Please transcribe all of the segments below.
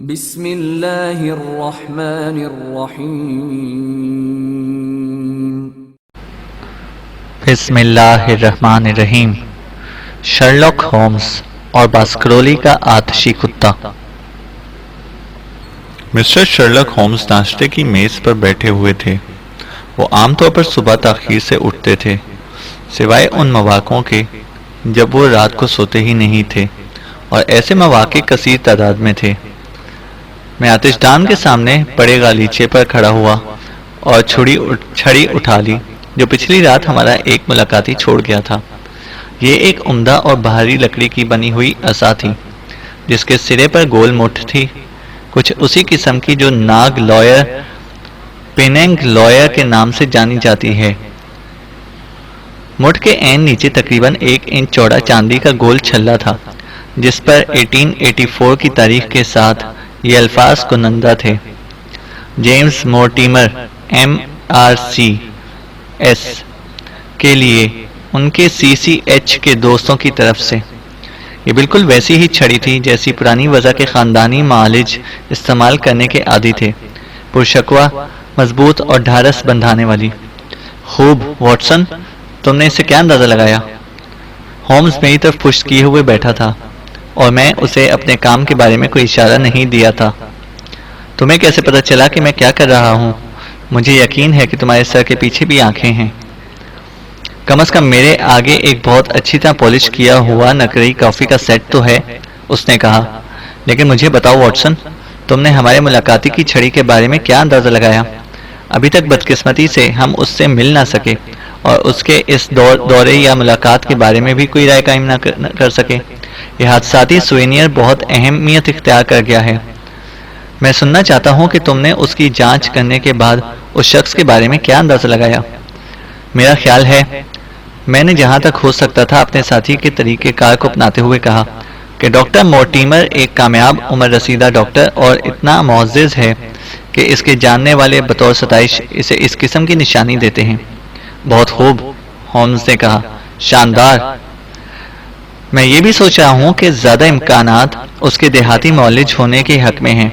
بسم اللہ الرحمن الرحیم بسم اللہ الرحمن الرحیم۔ شرلاک ہومز اور باسکرولی کا آتشی کتا۔ مسٹر شرلاک ہومز ناشتے کی میز پر بیٹھے ہوئے تھے۔ وہ عام طور پر صبح تاخیر سے اٹھتے تھے، سوائے ان مواقعوں کے جب وہ رات کو سوتے ہی نہیں تھے، اور ایسے مواقع کثیر تعداد میں تھے۔ میں آتش دان کے سامنے بڑے غالیچے پر کھڑا ہوا اور چھڑی اٹھا لی جو پچھلی رات ہمارا ایک ملاقاتی چھوڑ گیا تھا۔ یہ ایک عمدہ اور بھاری لکڑی کی بنی ہوئی عصا تھی جس کے سرے پر گول مٹھ تھی، کچھ اسی قسم کی جو ناگ لوئر پیننگ لوئر کے نام سے جانی جاتی ہے۔ مٹھ کے عین نیچے تقریباً 1 انچ چوڑا چاندی کا گول چھلا تھا جس پر 1884 کی تاریخ کے ساتھ یہ الفاظ کنندہ تھے: جیمز مورٹیمر MRCS کے لیے ان کے CCH کے دوستوں کی طرف سے۔ یہ بالکل ویسی ہی چھڑی تھی جیسی پرانی وضع کے خاندانی معالج استعمال کرنے کے عادی تھے، پرشکوہ، مضبوط اور ڈھارس بندھانے والی۔ خوب واٹسن، تم نے اس سے کیا اندازہ لگایا؟ ہومز میری طرف پشت کیے ہوئے بیٹھا تھا اور میں اسے اپنے کام کے بارے میں کوئی اشارہ نہیں دیا تھا۔ تمہیں کیسے پتہ چلا کہ میں کیا کر رہا ہوں؟ مجھے یقین ہے کہ تمہارے سر کے پیچھے بھی آنکھیں ہیں۔ کم از کم میرے آگے ایک بہت اچھی طرح پالش کیا ہوا نقرئی کافی کا سیٹ تو ہے، اس نے کہا۔ لیکن مجھے بتاؤ واٹسن، تم نے ہمارے ملاقاتی کی چھڑی کے بارے میں کیا اندازہ لگایا؟ ابھی تک بدقسمتی سے ہم اس سے مل نہ سکے اور اس کے اس دورے یا ملاقات کے بارے میں بھی کوئی رائے قائم نہ کر سکے۔ یہ حادثاتی سوینئر بہت اہمیت اختیار کر گیا ہے۔ میں سننا چاہتا ہوں کہ تم نے اس کی جانچ کرنے کے بعد اس شخص کے بارے میں کیا اندازہ لگایا؟ میرا خیال ہے، میں نے جہاں تک ہو سکتا تھا اپنے ساتھی کے طریقہ کار کو اپناتے ہوئے کہا کہ ڈاکٹر مورٹیمر ایک کامیاب عمر رسیدہ ڈاکٹر اور اتنا معزز ہے کہ اس کے جاننے والے بطور ستائش اسے اس قسم کی نشانی دیتے ہیں۔ بہت خوب، ہومز نے کہا، شاندار۔ میں یہ بھی سوچ رہا ہوں کہ زیادہ امکانات اس کے دیہاتی معالج ہونے کے حق میں ہیں،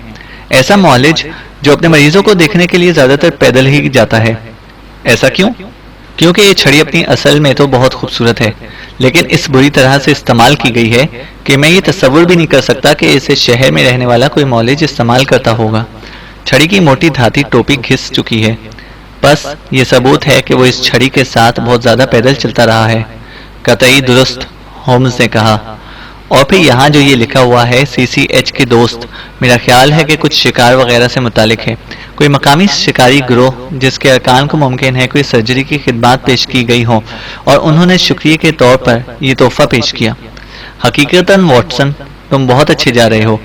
ایسا معالج جو اپنے مریضوں کو دیکھنے کے لیے زیادہ تر پیدل ہی جاتا ہے۔ ایسا کیوں؟ کیونکہ یہ چھڑی اپنی اصل میں تو بہت خوبصورت ہے، لیکن اس بری طرح سے استعمال کی گئی ہے کہ میں یہ تصور بھی نہیں کر سکتا کہ اسے شہر میں رہنے والا کوئی معالج استعمال کرتا ہوگا۔ چھڑی کی موٹی دھاتی ٹوپی گھس چکی ہے، بس یہ ثبوت ہے کہ وہ اس چھڑی کے ساتھ بہت زیادہ پیدل چلتا رہا ہے۔ قطعی درست، ہومز نے کہا۔ اور پھر یہاں جو یہ لکھا ہوا ہے CCH کے دوست، میرا خیال ہے کہ کچھ شکار وغیرہ سے متعلق ہے، کوئی مقامی شکاری گروہ جس کے ارکان کو ممکن ہے کوئی سرجری کی خدمات پیش کی گئی ہوں اور انہوں نے شکریہ کے طور پر یہ تحفہ پیش کیا۔ حقیقتاً واٹسن، تم بہت اچھے جا رہے ہو،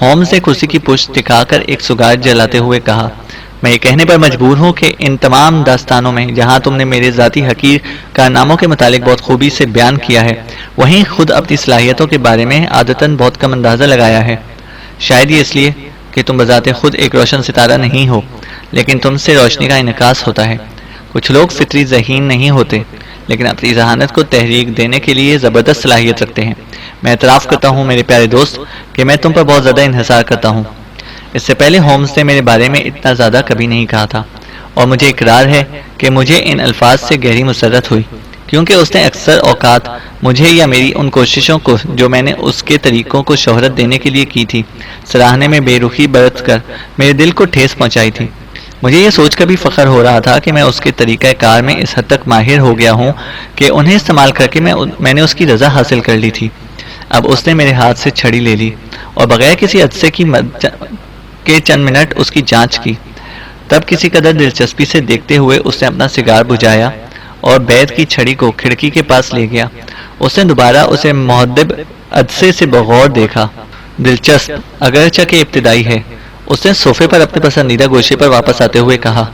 ہومز نے کرسی کی پشت ٹکا کر ایک سگار جلاتے ہوئے کہا۔ میں یہ کہنے پر مجبور ہوں کہ ان تمام داستانوں میں جہاں تم نے میرے ذاتی حقیر کارناموں کے متعلق بہت خوبی سے بیان کیا ہے، وہیں خود اپنی صلاحیتوں کے بارے میں عادتاً بہت کم اندازہ لگایا ہے۔ شاید یہ اس لیے کہ تم بذات خود ایک روشن ستارہ نہیں ہو، لیکن تم سے روشنی کا انعکاس ہوتا ہے۔ کچھ لوگ فطری ذہین نہیں ہوتے، لیکن اپنی ذہانت کو تحریک دینے کے لیے زبردست صلاحیت رکھتے ہیں۔ میں اعتراف کرتا ہوں میرے پیارے دوست کہ میں تم پر بہت زیادہ انحصار کرتا ہوں۔ اس سے پہلے ہومز نے میرے بارے میں اتنا زیادہ کبھی نہیں کہا تھا، اور مجھے اقرار ہے کہ مجھے ان الفاظ سے گہری مسرت ہوئی، کیونکہ اس نے اکثر اوقات مجھے یا میری ان کوششوں کو جو میں نے اس کے طریقوں کو شہرت دینے کے لیے کی تھی سراہنے میں بے رخی برت کر میرے دل کو ٹھیس پہنچائی تھی۔ مجھے یہ سوچ کر بھی فخر ہو رہا تھا کہ میں اس کے طریقہ کار میں اس حد تک ماہر ہو گیا ہوں کہ انہیں استعمال کر کے میں نے اس کی رضا حاصل کر لی تھی۔ اب اس نے میرے ہاتھ سے چھڑی لے لی اور بغیر کسی حادثے کے چند منٹ اس کی جانچ کی۔ تب کسی قدر دلچسپی سے دیکھتے ہوئے اس نے اپنا سگار بجھایا اور بیت کی چھڑی کو کھڑکی کے پاس لے گیا۔ اس نے دوبارہ اسے مہذب عدسے سے بغور دیکھا۔ دلچسپ اگرچہ کہ ابتدائی ہے، اس نے صوفے پر اپنے پسندیدہ گوشے پر واپس آتے ہوئے کہا۔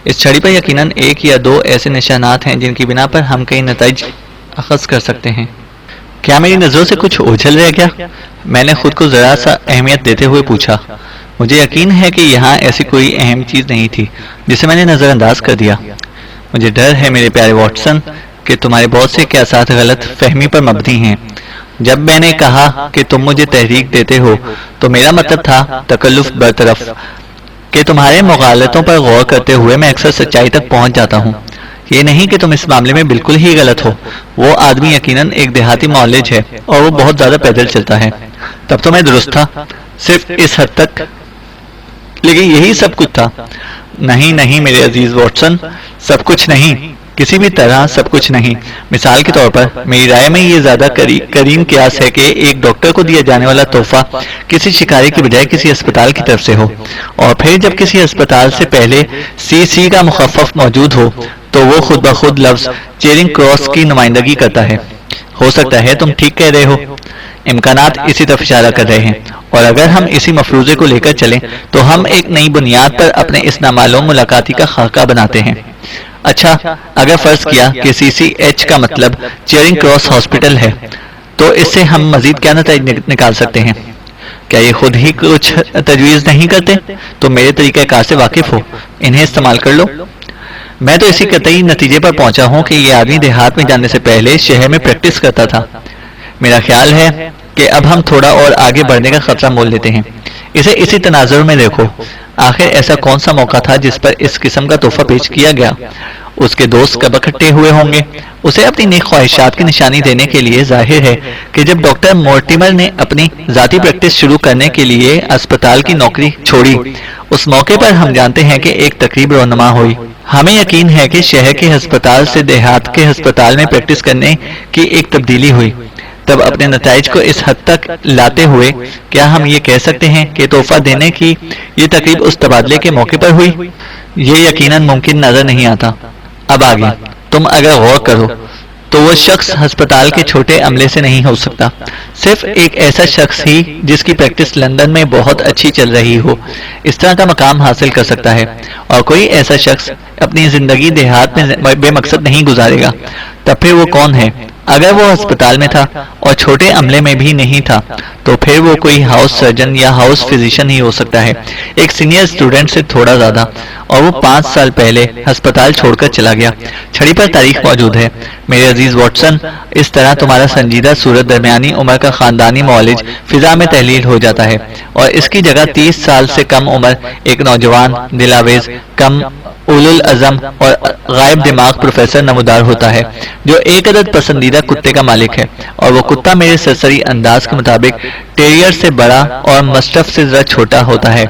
اس چھڑی پر یقیناً 1 یا 2 ایسے نشانات ہیں جن کی بنا پر ہم کئی نتائج اخذ کر سکتے ہیں۔ کیا میری نظروں سے کچھ اوجھل رہ گیا؟ میں نے خود کو ذرا سا اہمیت دیتے ہوئے پوچھا۔ مجھے یقین ہے کہ یہاں ایسی کوئی اہم چیز نہیں تھی جسے میں نے نظر انداز کر دیا۔ مجھے ڈر ہے میرے پیارے واٹسن کہ تمہارے بہت سے قیاسات غلط فہمی پر مبنی ہیں۔ جب میں نے کہا کہ تم مجھے تحریک دیتے ہو تو میرا مطلب تھا تکلف برطرف، کہ تمہارے مغالطوں پر غور کرتے ہوئے میں اکثر سچائی تک پہنچ جاتا ہوں. یہ نہیں کہ تم اس معاملے میں بالکل ہی غلط ہو. وہ آدمی یقیناً ایک دیہاتی معالج ہے اور وہ بہت زیادہ پیدل چلتا ہے. تب تو میں درست تھا، صرف اس حد تک، لیکن یہی سب کچھ تھا. نہیں نہیں میرے عزیز واٹسن، سب کچھ نہیں، کسی بھی طرح سب کچھ نہیں. مثال کے طور پر میری رائے میں یہ زیادہ کریم قیاس ہے کہ ایک ڈاکٹر کو دیا جانے والا تحفہ کسی شکاری کی بجائے کسی اسپتال کی طرف سے ہو، اور پھر جب کسی اسپتال سے پہلے سی کا مخفف موجود تو وہ خود بخود لفظ چیرنگ کراس کی نمائندگی کرتا ہے. ہو سکتا ہے تم ٹھیک کہہ رہے ہو، امکانات اسی طرف اشارہ کر رہے ہیں، اور اگر ہم اسی مفروضے کو لے کر چلیں تو ہم ایک نئی بنیاد پر اپنے اس نامعلوم ملاقاتی کا خاکہ بناتے ہیں. اچھا، اگر فرض کیا کہ CCH کا مطلب چیرنگ کراس ہاسپٹل ہے تو اس سے ہم مزید کیا نتائج نکال سکتے ہیں؟ کیا یہ خود ہی کچھ تجویز نہیں کرتے؟ تو میرے طریقہ کار سے واقف ہو، انہیں استعمال کر لو. میں تو اسی قطعی نتیجے پر پہنچا ہوں کہ یہ آدمی دیہات میں جانے سے پہلے شہر میں پریکٹس کرتا تھا. میرا خیال ہے کہ اب ہم تھوڑا اور آگے بڑھنے کا خطرہ مول لیتے ہیں. اسے اسی تناظر میں دیکھو. آخر ایسا کون سا موقع تھا جس پر اس قسم کا تحفہ پیش کیا گیا؟ اس کے دوست کب اکٹھے ہوئے ہوں گے؟ اسے اپنی نیک خواہشات کی نشانی دینے کے لیے ظاہر ہے کہ جب ڈاکٹر مورٹیمر نے اپنی ذاتی پریکٹس شروع کرنے کے لیے اسپتال کی نوکری چھوڑی، اس موقع پر ہم جانتے ہیں کہ ایک تقریب رونما ہوئی. ہمیں یقین ہے کہ شہر کے ہسپتال سے دیہات کے ہسپتال میں پریکٹس کرنے کی ایک تبدیلی ہوئی. تب اپنے نتائج کو اس حد تک لاتے ہوئے کیا ہم یہ کہہ سکتے ہیں کہ تحفہ دینے کی یہ تقریب اس تبادلے کے موقع پر ہوئی؟ یہ یقیناً ممکن نظر نہیں آتا. اب آگے تم اگر غور کرو تو وہ شخص ہسپتال کے چھوٹے عملے سے نہیں ہو سکتا. صرف ایک ایسا شخص ہی جس کی پریکٹس لندن میں بہت اچھی چل رہی ہو اس طرح کا مقام حاصل کر سکتا ہے، اور کوئی ایسا شخص اپنی زندگی دیہات میں بے مقصد نہیں گزارے گا. تب پھر وہ کون ہے؟ اگر وہ ہسپتال میں تھا اور چھوٹے عملے میں بھی نہیں تھا تو پھر وہ کوئی ہاؤس سرجن یا ہاؤس فزیشین ہی ہو سکتا ہے، ایک سینئر اسٹوڈنٹ سے تھوڑا زیادہ، اور وہ 5 سال پہلے ہسپتال چھوڑ کر چلا گیا. چھڑی پر تاریخ موجود ہے. میرے عزیز واٹسن، اس طرح تمہارا سنجیدہ صورت درمیانی عمر کا خاندانی معالج فضا میں تحلیل ہو جاتا ہے، اور اس کی جگہ 30 سال سے کم عمر ایک نوجوان دلاویز کم اولو العزم اور غائب دماغ پروفیسر نمودار ہوتا ہے، جو ایک عدد پسندیدہ کتے کا مالک ہے، اور وہ کتا میرے سرسری انداز کے مطابق ٹیریئر سے بڑا اور مسٹف سے ذرا چھوٹا ہوتا ہے.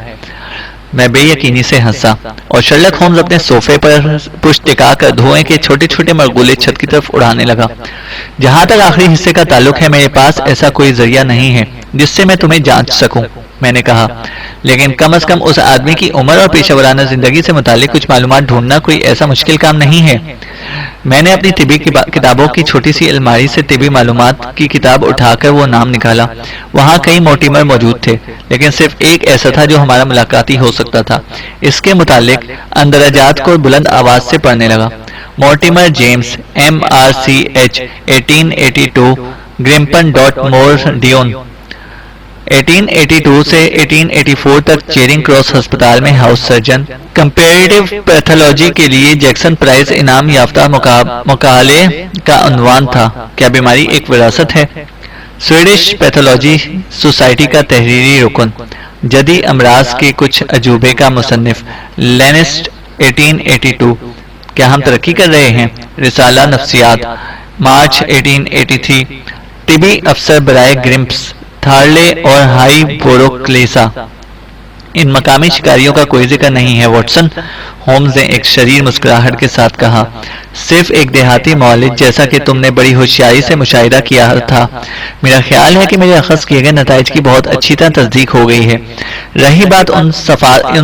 میں بے یقینی سے ہنسا، اور شرلک ہومز اپنے صوفے پر پشت ٹکا کر دھوئیں کے چھوٹے چھوٹے مرغولے چھت کی طرف اڑانے لگا. جہاں تک آخری حصے کا تعلق ہے، میرے پاس ایسا کوئی ذریعہ نہیں ہے جس سے میں تمہیں جانچ سکوں، میں نے کہا، لیکن کم از کم اس آدمی کی عمر اور پیشہ ورانہ زندگی سے متعلق کچھ معلومات ڈھونڈنا کوئی ایسا مشکل کام نہیں ہے. میں نے اپنی طبی کتابوں کی چھوٹی سی الماری سے طبی معلومات کی کتاب اٹھا کر وہ نام نکالا. وہاں کئی مورٹیمر موجود تھے، لیکن صرف ایک ایسا تھا جو ہمارا ملاقاتی ہو سکتا تھا. اس کے متعلق اندراجات کو بلند آواز سے پڑھنے لگا. مورٹیمر جیمز MRCH 1882 گرمپن ڈاٹ مور ڈیون 1882 سے 1884 تک چیرنگ کراس ہسپتال میں ہاؤس سرجن. کمپیریٹیو پیتھولوجی کے لیے جیکسن پرائز انعام یافتہ مقالے کا عنوان تھا، کیا بیماری ایک وراثت ہے؟ سویڈش پیتھولوجی سوسائٹی کا تحریری رکن. جدی امراض کے کچھ عجوبے کا مصنف. لینسٹ 1882. کیا ہم ترقی کر رہے ہیں؟ رسالہ نفسیات. مارچ 1883. طبی افسر برائے گرمپس، تھارلے اور ہائی بوروکلیسا. ان مقامی شکاریوں کا کوئی ذکر نہیں ہے واٹسن، ہومز نے ایک شریر مسکراہٹ کے ساتھ کہا. صرف ایک دیہاتی معالج جیسا کہ تم نے بڑی ہوشیاری سے مشاہدہ کیا تھا. میرا خیال ہے کہ میرے اخذ کیے گئے نتائج کی بہت اچھی طرح تصدیق ہو گئی ہے. رہی بات ان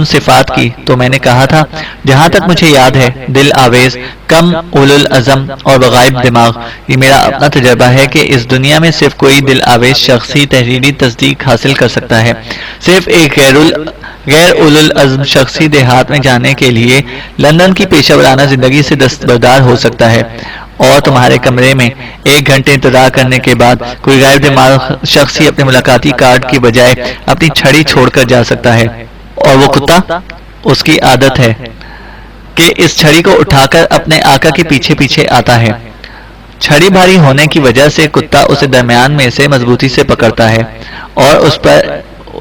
صفات کی تو میں نے کہا تھا، جہاں تک مجھے یاد ہے، دل آویز، کم اولو العزم اور غائب دماغ. یہ میرا اپنا تجربہ ہے کہ اس دنیا میں صرف کوئی دل آویز شخص ہی تحریری تصدیق حاصل کر سکتا ہے. صرف ایک غیر اولو العزم شخصی دیہات میں جانے کے لیے لندن کی پیشہ ورانہ زندگی سے دستبردار ہو سکتا ہے، اور تمہارے کمرے میں 1 گھنٹے انتظار کرنے کے بعد کوئی غائب دماغ شخص ہی اپنے ملاقاتی کارڈ کی بجائے اپنی چھڑی چھوڑ کر جا سکتا ہے. اور وہ کتا، اس کی عادت ہے کہ اس چھڑی کو اٹھا کر اپنے آقا کے پیچھے پیچھے آتا ہے. چھڑی بھاری ہونے کی وجہ سے کتا اسے درمیان میں سے مضبوطی سے پکڑتا ہے اور اس پر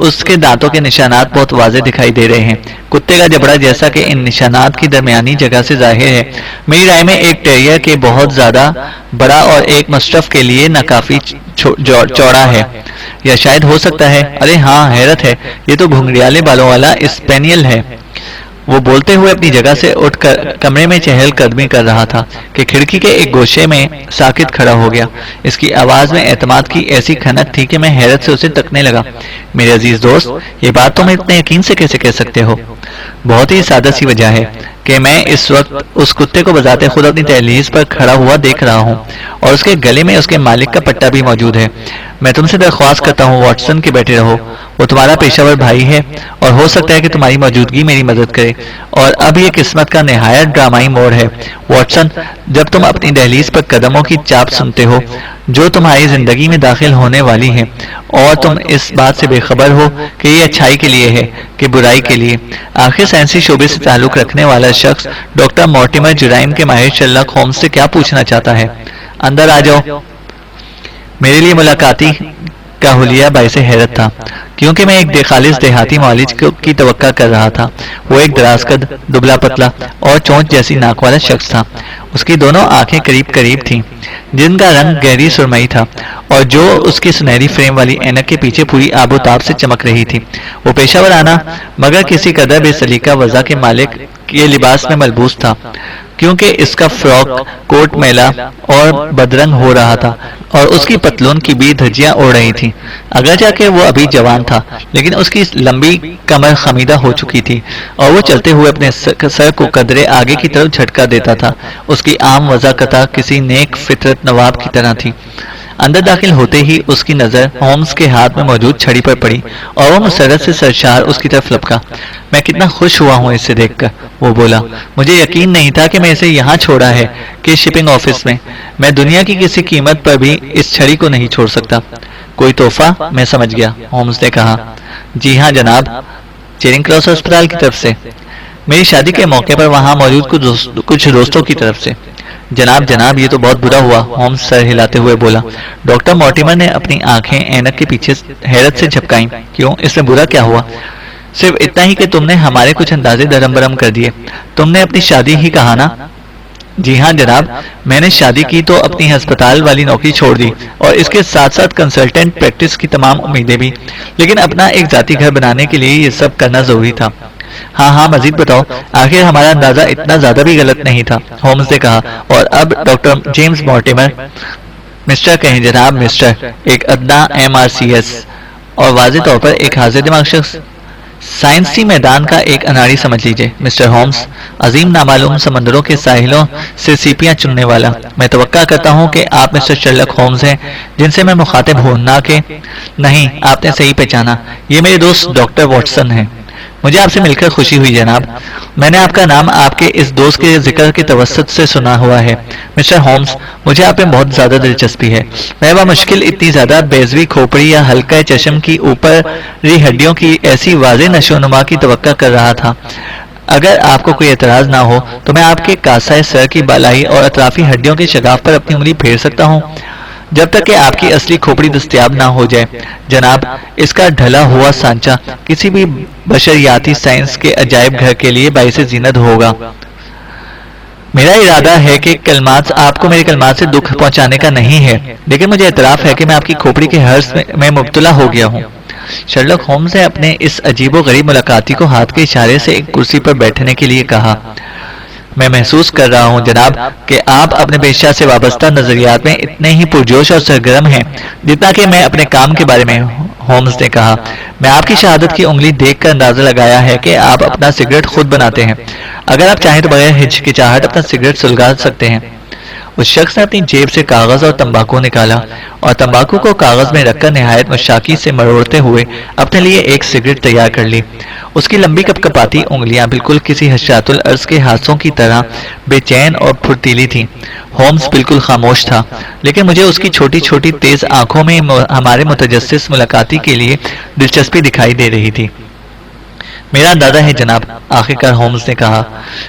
اس کے دانتوں کے نشانات بہت واضح دکھائی دے رہے ہیں۔ کتے کا جبڑا جیسا کہ ان نشانات کی درمیانی جگہ سے ظاہر ہے، میری رائے میں ایک ٹیریر کے بہت زیادہ بڑا اور ایک مصرف کے لیے ناکافی چوڑا ہے، یا شاید ہو سکتا ہے، ارے ہاں حیرت ہے، یہ تو گھنگریالے بالوں والا اسپینیل ہے۔ وہ بولتے ہوئے اپنی جگہ سے اٹھ کر کمرے میں چہل قدمی کر رہا تھا کہ کھڑکی کے ایک گوشے میں ساکت کھڑا ہو گیا۔ اس کی آواز میں اعتماد کی ایسی کھنک تھی کہ میں حیرت سے اسے تکنے لگا۔ میرے عزیز دوست، یہ بات تم اتنے یقین سے کیسے کہہ سکتے ہو؟ بہت ہی سادہ سی وجہ ہے کہ میں اس وقت اس کتے کو بذات خود اپنی دہلیز پر کھڑا ہوا دیکھ رہا ہوں اور اس کے گلے میں اس کے مالک کا پٹا بھی موجود ہے۔ میں تم سے درخواست کرتا ہوں واٹسن کہ بیٹھے رہو، وہ تمہارا پیشہ ور بھائی ہے اور ہو سکتا ہے کہ تمہاری موجودگی میری مدد کرے، اور اب یہ قسمت کا نہایت ڈرامائی موڑ ہے۔ واٹسن، جب تم اپنی دہلیز پر قدموں کی چاپ سنتے ہو جو تمہاری زندگی میں داخل ہونے والی ہیں، اور تم اس بات سے بے خبر ہو کہ یہ اچھائی کے لیے ہے کہ برائی کے لیے، آخر سائنسی شعبے سے تعلق رکھنے والا شخص ڈاکٹر مورٹیمر جرائم کے ماہر شرلاک ہومز سے کیا پوچھنا چاہتا ہے؟ اندر آ جاؤ۔ میرے لیے ملاقاتی کا حلیہ باعث حیرت تھا، کیونکہ میں ایک خالص دیہاتی معالج کی توقع کر رہا تھا۔ وہ ایک دراز قد، دبلا پتلا اور چونچ جیسی ناک والا شخص تھا۔ اس کی دونوں آنکھیں قریب قریب تھیں، جن کا رنگ گہری سرمئی تھا، اور جو اس کی سنہری فریم والی اینک کے پیچھے پوری آب و تاب سے چمک رہی تھی۔ وہ پیشہ ورانہ مگر کسی قدر بے سلیقہ وضع کے مالک کے لباس میں ملبوس تھا، کیونکہ اس کا فراک کوٹ میلا اور بدرنگ ہو رہا تھا اور اس کی پتلون کی بھی دھجیاں اڑ رہی تھیں۔ اگرچہ کہ وہ ابھی جوان تھا، لیکن اس کی لمبی کمر خمیدہ ہو چکی تھی اور وہ چلتے ہوئے اپنے سر کو قدرے آگے کی طرف جھٹکا دیتا تھا۔ اس کی عام وضاقتہ کسی نیک فطرت نواب کی طرح تھی۔ اندر داخل ہوتے ہی اس کی نظر ہومز کے ہاتھ میں موجود چھڑی پر پڑی اور وہ مسرت سے سرشار اس کی طرف لپکا۔ میں کتنا خوش ہوا ہوں اسے دیکھ کر، وہ بولا۔ مجھے یقین نہیں تھا کہ میں اسے یہاں چھوڑا ہے کہ شپنگ آفس میں دنیا کی کسی قیمت پر بھی اس چھڑی کو نہیں چھوڑ سکتا۔ کوئی تحفہ؟ میں سمجھ گیا، ہومز نے کہا۔ جی ہاں جناب، چیرنگ کراس ہسپتال کی طرف سے، میری شادی کے موقع پر وہاں موجود کچھ دوستوں کی طرف سے۔ جناب یہ تو بہت برا ہوا، ہومز سر ہلاتے ہوئے بولا۔ ڈاکٹر مورٹیمر نے اپنی آنکھیں اینک کے پیچھے حیرت سے جھپکائیں۔ کیوں؟ اس میں برا کیا ہوا؟ صرف اتنا ہی کہ تم نے ہمارے کچھ اندازے درم برم کر دیے۔ تم نے اپنی شادی ہی کہا نا؟ جی ہاں جناب، میں نے شادی کی تو اپنی ہسپتال والی نوکری چھوڑ دی اور اس کے ساتھ ساتھ کنسلٹنٹ پریکٹس کی تمام امیدیں بھی، لیکن اپنا ایک ذاتی گھر بنانے کے لیے یہ سب کرنا ضروری تھا۔ ہاں مزید بتاؤ، آخر ہمارا اندازہ اتنا زیادہ بھی غلط نہیں تھا، ہومز نے کہا۔ اور اب ڈاکٹر جیمز مورٹیمر، مسٹر کہیں جناب، مسٹر، ایک ادنا MRCS اور واضح طور پر ایک حاضر دماغ شخص، سائنسی میدان کا ایک اناڑی سمجھ لیجئے مسٹر ہومز، عظیم نامعلوم سمندروں کے ساحلوں سے سیپیاں چننے والا۔ میں توقع کرتا ہوں کہ آپ مسٹر شرلاک ہومز ہیں جن سے میں مخاطب ہوں، نہ کہ… نہیں، آپ نے صحیح پہچانا، یہ میرے دوست ڈاکٹر واٹسن ہیں۔ مجھے آپ سے مل کر خوشی ہوئی جناب، میں نے آپ کا نام آپ کے اس دوست کے ذکر کے توسط سے سنا ہوا ہے۔ مسٹر ہومز، مجھے آپ میں بہت زیادہ دلچسپی ہے۔ میں بمشکل اتنی زیادہ بیضوی کھوپڑی یا حلقہ چشم کی اوپری ہڈیوں کی ایسی واضح نشو و نما کی توقع کر رہا تھا۔ اگر آپ کو کوئی اعتراض نہ ہو تو میں آپ کے کاسہ سر کی بالائی اور اطرافی ہڈیوں کے شگاف پر اپنی انگلی پھیر سکتا ہوں، جب تک کہ آپ کی اصلی کھوپڑی دستیاب نہ ہو جائے۔ جناب، اس کا ڈھلا ہوا سانچہ کسی بھی بشریاتی سائنس کے عجائب گھر کے لیے باعث زینت ہوگا۔ میرا ارادہ ہے کہ آپ کو میرے کلمات سے دکھ پہنچانے کا نہیں ہے، لیکن مجھے اعتراف ہے کہ میں آپ کی کھوپڑی کے حرص میں مبتلا ہو گیا ہوں۔ شرلاک ہومز نے اپنے اس عجیب و غریب ملاقاتی کو ہاتھ کے اشارے سے ایک کرسی پر بیٹھنے کے لیے کہا۔ میں محسوس کر رہا ہوں جناب کہ آپ اپنے پیشہ سے وابستہ نظریات میں اتنے ہی پرجوش اور سرگرم ہیں جتنا کہ میں اپنے کام کے بارے میں، ہومز نے کہا۔ میں آپ کی شہادت کی انگلی دیکھ کر اندازہ لگایا ہے کہ آپ اپنا سگریٹ خود بناتے ہیں۔ اگر آپ چاہیں تو بغیر ہچکچاہٹ اپنا سگریٹ سلگا سکتے ہیں۔ اس شخص نے اپنی جیب سے کاغذ اور تمباکو نکالا اور تمباکو کو کاغذ میں رکھ کر نہایت مشاقی سے مروڑتے ہوئے اپنے لیے ایک سگریٹ تیار کر لی۔ اس کی لمبی کپکپاتی انگلیاں بالکل کسی حشرات الارض کے ہاتھوں کی طرح بے چین اور پھرتیلی تھیں۔ ہومز بالکل خاموش تھا، لیکن مجھے اس کی چھوٹی چھوٹی تیز آنکھوں میں ہمارے متجسس ملاقاتی کے لیے دلچسپی دکھائی دے رہی تھی۔ میرا اندازہ ہے جناب، آخرکار ہومز نے کہا،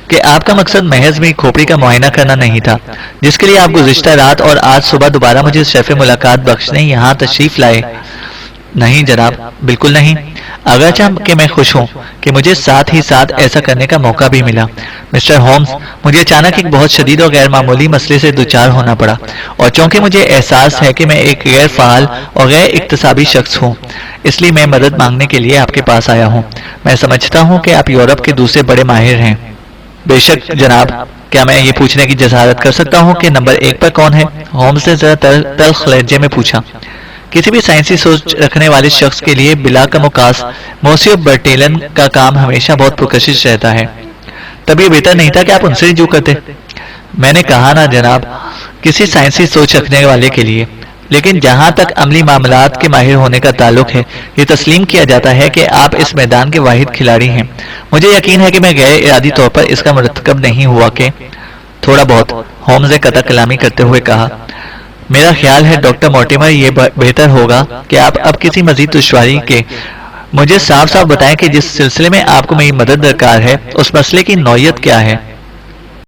کہ آپ کا مقصد محض میری کھوپڑی کا معائنہ کرنا نہیں تھا، جس کے لیے آپ گزشتہ رات اور آج صبح دوبارہ مجھے شرف ملاقات بخشنے یہاں تشریف لائے۔ نہیں جناب، بالکل نہیں، اگرچہ کہ میں خوش ہوں کہ مجھے ساتھ ہی ساتھ ایسا کرنے کا موقع بھی ملا۔ مسٹر ہومز، مجھے اچانک ایک بہت شدید اور غیر معمولی مسئلے سے دوچار ہونا پڑا، اور چونکہ مجھے احساس ہے کہ میں ایک غیر فعال اور غیر اقتصابی شخص ہوں، اس لیے میں مدد مانگنے کے لیے آپ کے پاس آیا ہوں۔ میں سمجھتا ہوں کہ آپ یورپ کے دوسرے بڑے ماہر ہیں۔ بے شک جناب، کیا میں یہ پوچھنے کی جسارت کر سکتا ہوں کہ نمبر 1 پر کون ہے؟ ہومز نے ذرا تلخ لہجے میں پوچھا۔ کسی بھی سائنسی سوچ رکھنے والے شخص کے لیے بلا کم وقاص موسیو برٹیلن کا کام ہمیشہ بہت پرکشش رہتا ہے۔ تب یہ بہتر نہیں تھا کہ آپ ان سے رجوع کرتے؟ میں نے کہا نا جناب، کسی سائنسی سوچ رکھنے والے کے لیے، لیکن جہاں تک عملی معاملات کے ماہر ہونے کا تعلق ہے، یہ تسلیم کیا جاتا ہے کہ آپ اس میدان کے واحد کھلاڑی ہیں۔ مجھے یقین ہے کہ میں غیر ارادی طور پر اس کا مرتکب نہیں ہوا کہ تھوڑا بہت، ہومز نے قطع کلامی کرتے ہوئے کہا۔ میرا خیال ہے ڈاکٹر مورٹیمر، یہ بہتر ہوگا کہ آپ اب کسی مزید دشواری کے مجھے صاف صاف بتائیں کہ جس سلسلے میں آپ کو میری مدد درکار ہے، اس مسئلے کی نوعیت کیا ہے۔